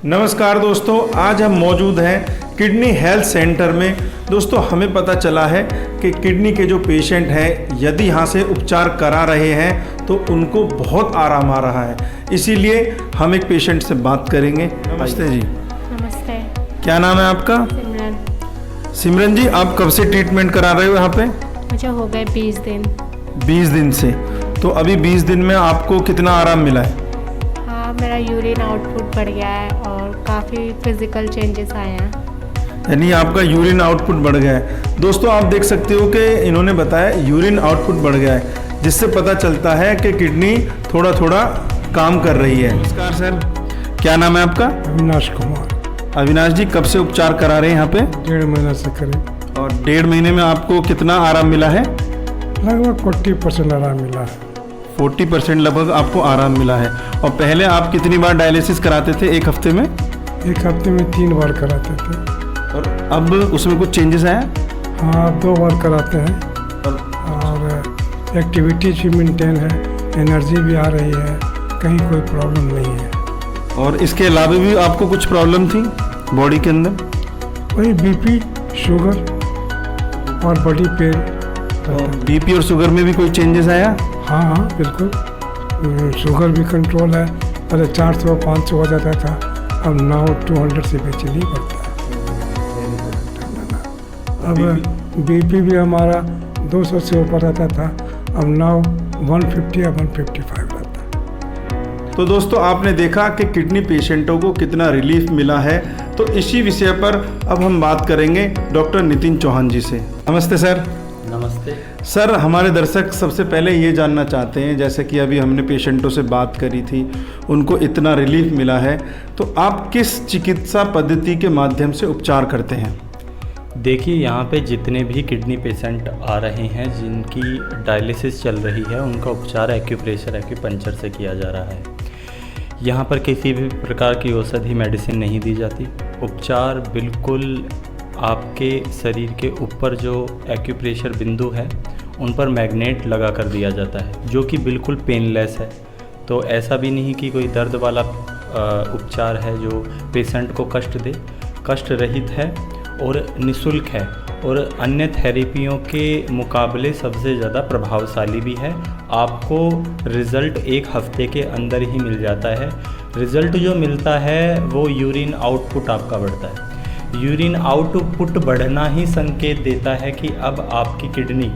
नमस्कार दोस्तों, आज हम मौजूद हैं किडनी हेल्थ सेंटर में। दोस्तों, हमें पता चला है कि किडनी के जो पेशेंट हैं यदि यहाँ से उपचार करा रहे हैं तो उनको बहुत आराम आ रहा है। इसीलिए हम एक पेशेंट से बात करेंगे। नमस्ते जी। नमस्ते। क्या नाम है आपका? सिमरन। सिमरन जी, आप कब से ट्रीटमेंट करा रहे हो यहाँ पे? मुझे हो गए 20 दिन। 20 दिन से। तो अभी 20 दिन में आपको कितना आराम मिला है? हाँ, मेरा यूरिन आउटपुट बढ़ गया है और काफ़ी फिजिकल चेंजेस आए हैं। यानी आपका यूरिन आउटपुट बढ़ गया है। दोस्तों, आप देख सकते हो कि इन्होंने बताया यूरिन आउटपुट बढ़ गया है, जिससे पता चलता है कि किडनी थोड़ा थोड़ा काम कर रही है। नमस्कार सर, क्या नाम है आपका? अविनाश कुमार। अविनाश जी, कब से उपचार करा रहे हैं यहाँ पे? 1.5 महीना से करीब। और 1.5 महीने में आपको कितना आराम मिला है? लगभग 40% आराम मिला है। 40% लगभग आपको आराम मिला है। और पहले आप कितनी बार डायलिसिस कराते थे एक हफ्ते में? एक हफ्ते में 3 बार कराते थे। और अब उसमें कुछ चेंजेस आया? हाँ, 2 बार कराते हैं और एक्टिविटीज भी मेंटेन है, एनर्जी भी आ रही है, कहीं कोई प्रॉब्लम नहीं है। और इसके अलावा भी आपको कुछ प्रॉब्लम थी बॉडी के अंदर? वही बीपी, शुगर और बॉडी पेन। बीपी और शुगर में भी कोई चेंजेस आया? हाँ हाँ, बिल्कुल। शुगर भी कंट्रोल है। पहले 400-500 हो जाता था, अब नाउ 200 से भी चली पड़ता है। अब बीपी भी हमारा 200 से ऊपर रहता था, अब नाउ 150 या 155 रहता है। तो दोस्तों, आपने देखा कि किडनी पेशेंटों को कितना रिलीफ मिला है। तो इसी विषय पर अब हम बात करेंगे डॉक्टर नितिन चौहान जी से। नमस्ते सर। नमस्ते सर, हमारे दर्शक सबसे पहले ये जानना चाहते हैं, जैसे कि अभी हमने पेशेंटों से बात करी थी, उनको इतना रिलीफ मिला है, तो आप किस चिकित्सा पद्धति के माध्यम से उपचार करते हैं? देखिए, यहाँ पे जितने भी किडनी पेशेंट आ रहे हैं जिनकी डायलिसिस चल रही है, उनका उपचार एक्यूप्रेशर, एक्यूपंक्चर से किया जा रहा है। यहाँ पर किसी भी प्रकार की औषधि मेडिसिन नहीं दी जाती। उपचार बिल्कुल आपके शरीर के ऊपर जो एक्यूप्रेशर बिंदु है उन पर मैग्नेट लगा कर दिया जाता है, जो कि बिल्कुल पेनलेस है। तो ऐसा भी नहीं कि कोई दर्द वाला उपचार है जो पेशेंट को कष्ट दे। कष्ट रहित है और निःशुल्क है, और अन्य थेरेपियों के मुकाबले सबसे ज़्यादा प्रभावशाली भी है। आपको रिज़ल्ट 1 हफ्ते के अंदर ही मिल जाता है। रिज़ल्ट जो मिलता है वो यूरिन आउटपुट आपका बढ़ता है। यूरिन आउटपुट बढ़ना ही संकेत देता है कि अब आपकी किडनी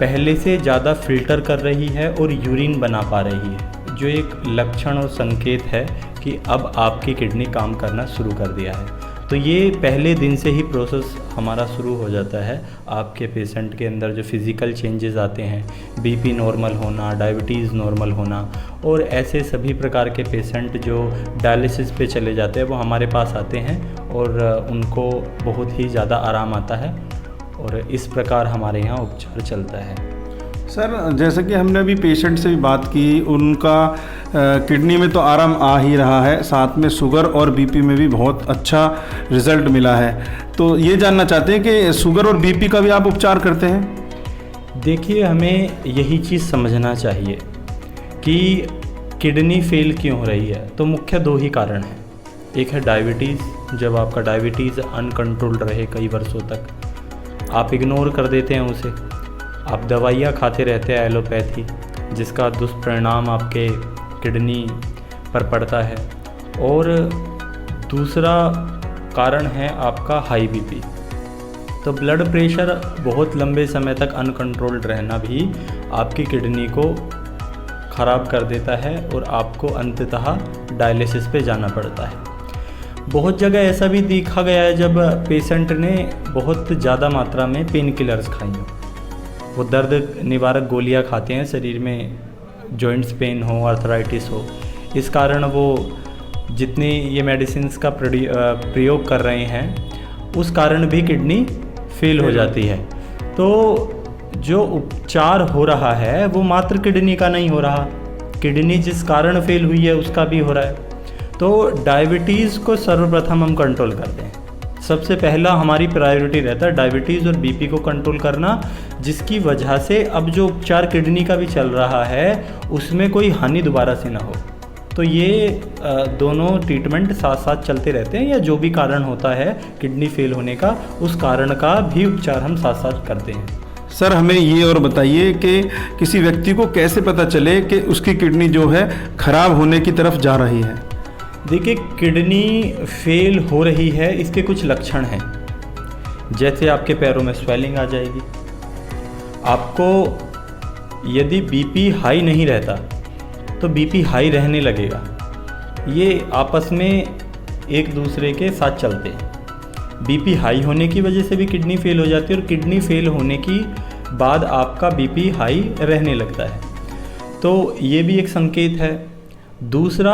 पहले से ज़्यादा फिल्टर कर रही है और यूरिन बना पा रही है, जो एक लक्षण और संकेत है कि अब आपकी किडनी काम करना शुरू कर दिया है। तो ये पहले दिन से ही प्रोसेस हमारा शुरू हो जाता है। आपके पेशेंट के अंदर जो फिज़िकल चेंजेस आते हैं, बीपी नॉर्मल होना, डायबिटीज़ नॉर्मल होना, और ऐसे सभी प्रकार के पेशेंट जो डायलिसिस पे चले जाते हैं वो हमारे पास आते हैं और उनको बहुत ही ज़्यादा आराम आता है, और इस प्रकार हमारे यहाँ उपचार चलता है। सर, जैसे कि हमने अभी पेशेंट से भी बात की, उनका किडनी में तो आराम आ ही रहा है, साथ में शुगर और बीपी में भी बहुत अच्छा रिज़ल्ट मिला है। तो ये जानना चाहते हैं कि शुगर और बीपी का भी आप उपचार करते हैं? देखिए, हमें यही चीज़ समझना चाहिए कि किडनी फेल क्यों हो रही है। तो मुख्य 2 ही कारण हैं। एक है डायबिटीज़। जब आपका डायबिटीज़ अनकंट्रोल्ड रहे कई वर्षों तक, आप इग्नोर कर देते हैं उसे, आप दवाइयाँ खाते रहते हैं एलोपैथी, जिसका दुष्परिणाम आपके किडनी पर पड़ता है। और दूसरा कारण है आपका हाई बीपी। तो ब्लड प्रेशर बहुत लंबे समय तक अनकंट्रोल्ड रहना भी आपकी किडनी को ख़राब कर देता है और आपको अंततः डायलिसिस पे जाना पड़ता है। बहुत जगह ऐसा भी देखा गया है जब पेशेंट ने बहुत ज़्यादा मात्रा में पेन किलर्स खाई हो, वो दर्द निवारक गोलियां खाते हैं, शरीर में जॉइंट्स पेन हो, आर्थराइटिस हो, इस कारण वो जितनी ये मेडिसिन्स का प्रयोग कर रहे हैं उस कारण भी किडनी फेल हो जाती है। तो जो उपचार हो रहा है वो मात्र किडनी का नहीं हो रहा, किडनी जिस कारण फेल हुई है उसका भी हो रहा है। तो डायबिटीज़ को सर्वप्रथम हम कंट्रोल करते हैं। सबसे पहला हमारी प्रायोरिटी रहता है डायबिटीज़ और बीपी को कंट्रोल करना, जिसकी वजह से अब जो उपचार किडनी का भी चल रहा है उसमें कोई हानि दोबारा से ना हो। तो ये दोनों ट्रीटमेंट साथ साथ चलते रहते हैं, या जो भी कारण होता है किडनी फेल होने का, उस कारण का भी उपचार हम साथ साथ करते हैं। सर हमें ये और बताइए कि किसी व्यक्ति को कैसे पता चले कि उसकी किडनी जो है खराब होने की तरफ जा रही है? देखिए, किडनी फेल हो रही है, इसके कुछ लक्षण हैं। जैसे आपके पैरों में स्वेलिंग आ जाएगी, आपको यदि बीपी हाई नहीं रहता तो बीपी हाई रहने लगेगा। ये आपस में एक दूसरे के साथ चलते हैं। बीपी हाई होने की वजह से भी किडनी फेल हो जाती है, और किडनी फेल होने की बाद आपका बीपी हाई रहने लगता है, तो ये भी एक संकेत है। दूसरा,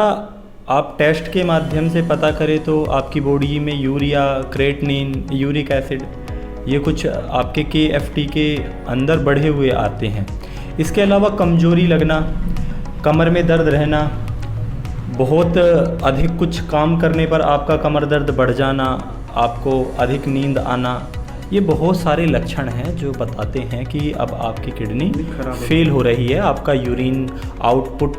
आप टेस्ट के माध्यम से पता करें तो आपकी बॉडी में यूरिया, क्रेटिनिन, यूरिक एसिड, ये कुछ आपके KFT के अंदर बढ़े हुए आते हैं। इसके अलावा कमजोरी लगना, कमर में दर्द रहना, बहुत अधिक कुछ काम करने पर आपका कमर दर्द बढ़ जाना, आपको अधिक नींद आना, ये बहुत सारे लक्षण हैं जो बताते हैं कि अब आपकी किडनी फेल हो रही है। आपका यूरिन आउटपुट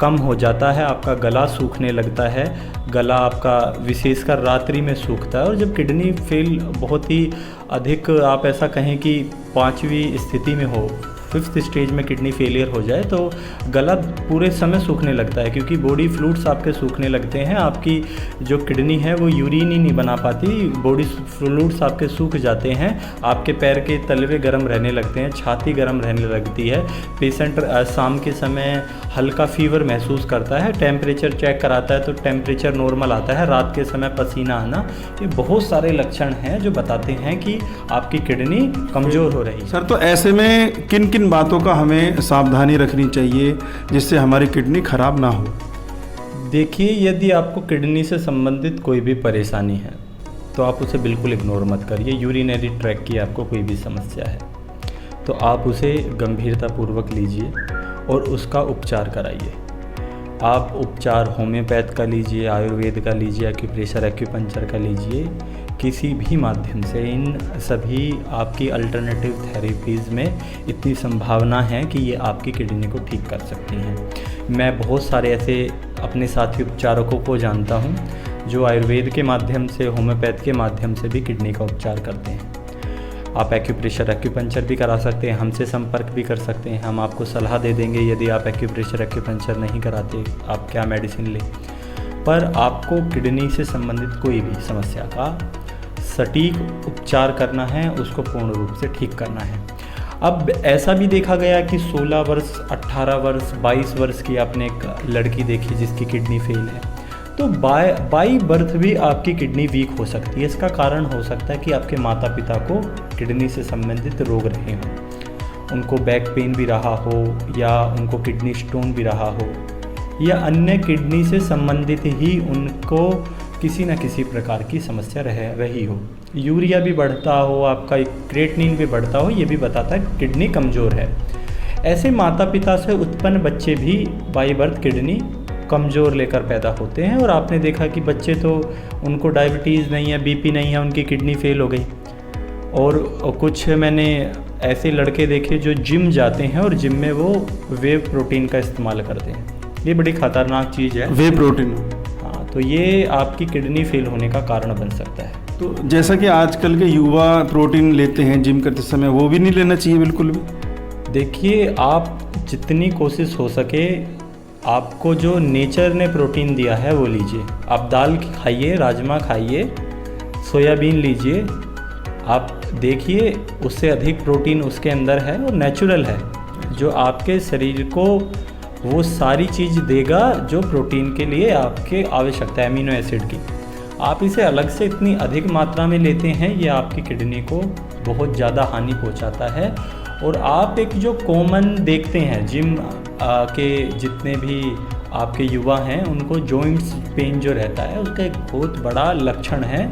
कम हो जाता है, आपका गला सूखने लगता है, गला आपका विशेषकर रात्रि में सूखता है। और जब किडनी फेल बहुत ही अधिक, आप ऐसा कहें कि 5वीं स्थिति में हो, 5th स्टेज में किडनी फेलियर हो जाए, तो गला पूरे समय सूखने लगता है, क्योंकि बॉडी फ्लूइड्स आपके सूखने लगते हैं। आपकी जो किडनी है वो यूरिन ही नहीं बना पाती, बॉडी फ्लूइड्स आपके सूख जाते हैं, आपके पैर के तलवे गर्म रहने लगते हैं, छाती गर्म रहने लगती है। पेशेंट शाम के समय हल्का फीवर महसूस करता है, टेम्परेचर चेक कराता है तो टेम्परेचर नॉर्मल आता है, रात के समय पसीना आना, ये बहुत सारे लक्षण हैं जो बताते हैं कि आपकी किडनी कमज़ोर हो रही है। सर तो ऐसे में किन किन बातों का हमें सावधानी रखनी चाहिए जिससे हमारी किडनी खराब ना हो? देखिए, यदि आपको किडनी से संबंधित कोई भी परेशानी है तो आप उसे बिल्कुल इग्नोर मत करिए। यूरिनरी ट्रैक की आपको कोई भी समस्या है तो आप उसे गंभीरतापूर्वक लीजिए और उसका उपचार कराइए। आप उपचार होम्योपैथ का लीजिए, आयुर्वेद का लीजिए, एक्यूप्रेशर एक्यूपंक्चर का लीजिए, किसी भी माध्यम से इन सभी आपकी अल्टरनेटिव थेरेपीज़ में इतनी संभावना है कि ये आपकी किडनी को ठीक कर सकती हैं। मैं बहुत सारे ऐसे अपने साथी उपचारकों को जानता हूँ जो आयुर्वेद के माध्यम से, होम्योपैथ के माध्यम से भी किडनी का उपचार करते हैं। आप एक्यूप्रेशर एक्यूपंक्चर भी करा सकते हैं, हमसे संपर्क भी कर सकते हैं, हम आपको सलाह दे देंगे यदि आप एक्यूप्रेशर एक्यूपंक्चर नहीं कराते आप क्या मेडिसिन लें। पर आपको किडनी से संबंधित कोई भी समस्या का सटीक उपचार करना है, उसको पूर्ण रूप से ठीक करना है। अब ऐसा भी देखा गया कि 16 वर्ष, 18 वर्ष, 22 वर्ष की आपने एक लड़की देखी जिसकी किडनी फेल है, तो बाई बर्थ भी आपकी किडनी वीक हो सकती है। इसका कारण हो सकता है कि आपके माता पिता को किडनी से संबंधित रोग रहे हों, उनको बैक पेन भी रहा हो, या उनको किडनी स्टोन भी रहा हो, या अन्य किडनी से संबंधित ही उनको किसी न किसी प्रकार की समस्या रही हो। यूरिया भी बढ़ता हो, आपका क्रेटिनिन भी बढ़ता हो, ये भी बताता है किडनी कमज़ोर है। ऐसे माता पिता से उत्पन्न बच्चे भी बाई बर्थ किडनी कमज़ोर लेकर पैदा होते हैं। और आपने देखा कि बच्चे तो उनको डायबिटीज़ नहीं है, बीपी नहीं है, उनकी किडनी फेल हो गई। और कुछ मैंने ऐसे लड़के देखे जो जिम जाते हैं और जिम में वो वे प्रोटीन का इस्तेमाल करते हैं। ये बड़ी ख़तरनाक चीज़ है, वे प्रोटीन। हाँ, तो ये आपकी किडनी फेल होने का कारण बन सकता है। तो जैसा कि आजकल के युवा प्रोटीन लेते हैं जिम करते समय, वो भी नहीं लेना चाहिए बिल्कुल भी? देखिए, आप जितनी कोशिश हो सके आपको जो नेचर ने प्रोटीन दिया है वो लीजिए। आप दाल खाइए, राजमा खाइए, सोयाबीन लीजिए, आप देखिए उससे अधिक प्रोटीन उसके अंदर है और नेचुरल है, जो आपके शरीर को वो सारी चीज़ देगा जो प्रोटीन के लिए आपके आवश्यकता है, अमीनो एसिड की। आप इसे अलग से इतनी अधिक मात्रा में लेते हैं, ये आपकी किडनी को बहुत ज़्यादा हानि पहुंचाता है। और आप एक जो कॉमन देखते हैं जिम के जितने भी आपके युवा हैं, उनको जॉइंट्स पेन जो रहता है उसका एक बहुत बड़ा लक्षण है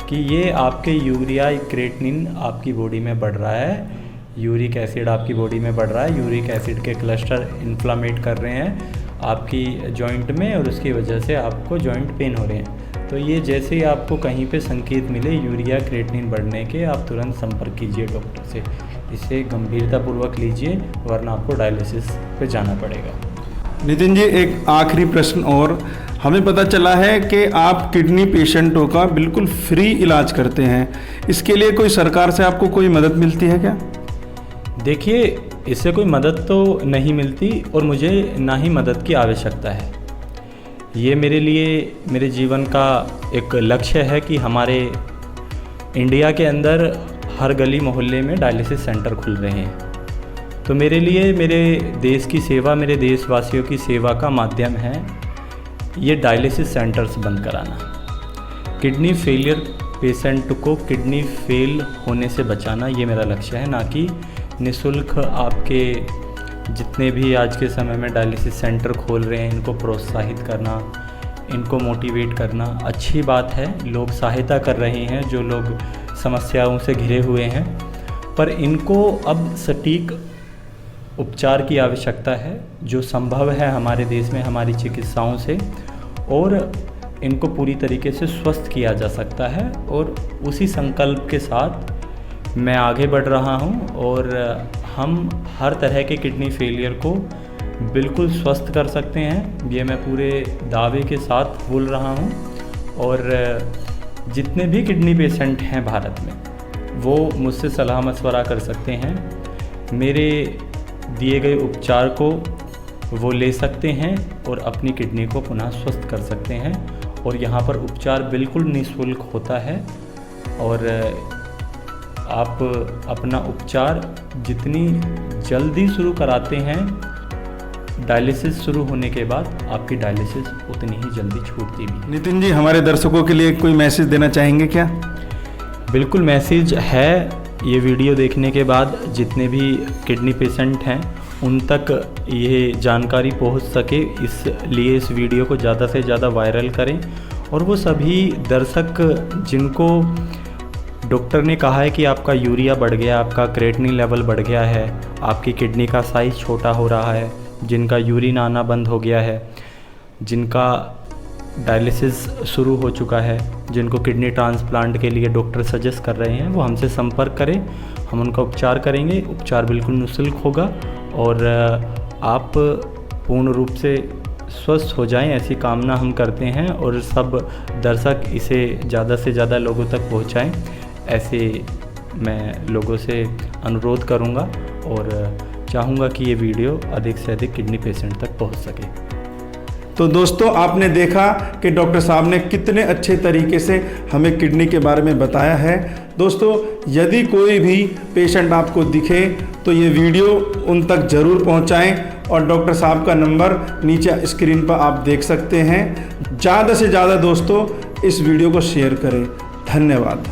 कि ये आपके यूरिया क्रेटिनिन आपकी बॉडी में बढ़ रहा है, यूरिक एसिड आपकी बॉडी में बढ़ रहा है, यूरिक एसिड के क्लस्टर इन्फ्लामेट कर रहे हैं आपकी जॉइंट में, और उसकी वजह से आपको जॉइंट पेन हो रहे हैं। तो ये जैसे ही आपको कहीं पे संकेत मिले यूरिया क्रेटिनिन बढ़ने के, आप तुरंत संपर्क कीजिए डॉक्टर से। इसे गंभीरतापूर्वक लीजिए, वरना आपको डायलिसिस पे जाना पड़ेगा। नितिन जी, एक आखिरी प्रश्न और, हमें पता चला है कि आप किडनी पेशेंटों का बिल्कुल फ्री इलाज करते हैं, इसके लिए कोई सरकार से आपको कोई मदद मिलती है क्या? देखिए, इससे कोई मदद तो नहीं मिलती और मुझे ना ही मदद की आवश्यकता है। ये मेरे लिए मेरे जीवन का एक लक्ष्य है कि हमारे इंडिया के अंदर हर गली मोहल्ले में डायलिसिस सेंटर खुल रहे हैं। तो मेरे लिए मेरे देश की सेवा, मेरे देशवासियों की सेवा का माध्यम है ये डायलिसिस सेंटर्स बंद कराना। किडनी फेलियर पेशेंट को किडनी फेल होने से बचाना, ये मेरा लक्ष्य है, ना कि निःशुल्क आपके जितने भी आज के समय में डायलिसिस सेंटर खोल रहे हैं इनको प्रोत्साहित करना, इनको मोटिवेट करना। अच्छी बात है, लोग सहायता कर रहे हैं जो लोग समस्याओं से घिरे हुए हैं, पर इनको अब सटीक उपचार की आवश्यकता है जो संभव है हमारे देश में हमारी चिकित्साओं से, और इनको पूरी तरीके से स्वस्थ किया जा सकता है। और उसी संकल्प के साथ मैं आगे बढ़ रहा हूं और हम हर तरह के किडनी फेलियर को बिल्कुल स्वस्थ कर सकते हैं, ये मैं पूरे दावे के साथ बोल रहा हूं। और जितने भी किडनी पेशेंट हैं भारत में वो मुझसे सलाह मशवरा कर सकते हैं, मेरे दिए गए उपचार को वो ले सकते हैं और अपनी किडनी को पुनः स्वस्थ कर सकते हैं। और यहाँ पर उपचार बिल्कुल निःशुल्क होता है और आप अपना उपचार जितनी जल्दी शुरू कराते हैं, डायलिसिस शुरू होने के बाद आपकी डायलिसिस उतनी ही जल्दी छूटती भी। नितिन जी, हमारे दर्शकों के लिए कोई मैसेज देना चाहेंगे क्या? बिल्कुल मैसेज है। ये वीडियो देखने के बाद जितने भी किडनी पेशेंट हैं उन तक ये जानकारी पहुंच सके, इसलिए इस वीडियो को ज़्यादा से ज़्यादा वायरल करें। और वो सभी दर्शक जिनको डॉक्टर ने कहा है कि आपका यूरिया बढ़ गया, आपका क्रेटिनिन लेवल बढ़ गया है, आपकी किडनी का साइज़ छोटा हो रहा है, जिनका यूरिन आना बंद हो गया है, जिनका डायलिसिस शुरू हो चुका है, जिनको किडनी ट्रांसप्लांट के लिए डॉक्टर सजेस्ट कर रहे हैं, वो हमसे संपर्क करें, हम उनका उपचार करेंगे। उपचार बिल्कुल निःशुल्क होगा और आप पूर्ण रूप से स्वस्थ हो जाएं, ऐसी कामना हम करते हैं। और सब दर्शक इसे ज़्यादा से ज़्यादा लोगों तक पहुंचाएं, ऐसे मैं लोगों से अनुरोध करूंगा और चाहूँगा कि ये वीडियो अधिक से अधिक किडनी पेशेंट तक पहुंच सके। तो दोस्तों, आपने देखा कि डॉक्टर साहब ने कितने अच्छे तरीके से हमें किडनी के बारे में बताया है। दोस्तों, यदि कोई भी पेशेंट आपको दिखे तो ये वीडियो उन तक ज़रूर पहुंचाएं और डॉक्टर साहब का नंबर नीचे स्क्रीन पर आप देख सकते हैं। ज़्यादा से ज़्यादा दोस्तों इस वीडियो को शेयर करें। धन्यवाद।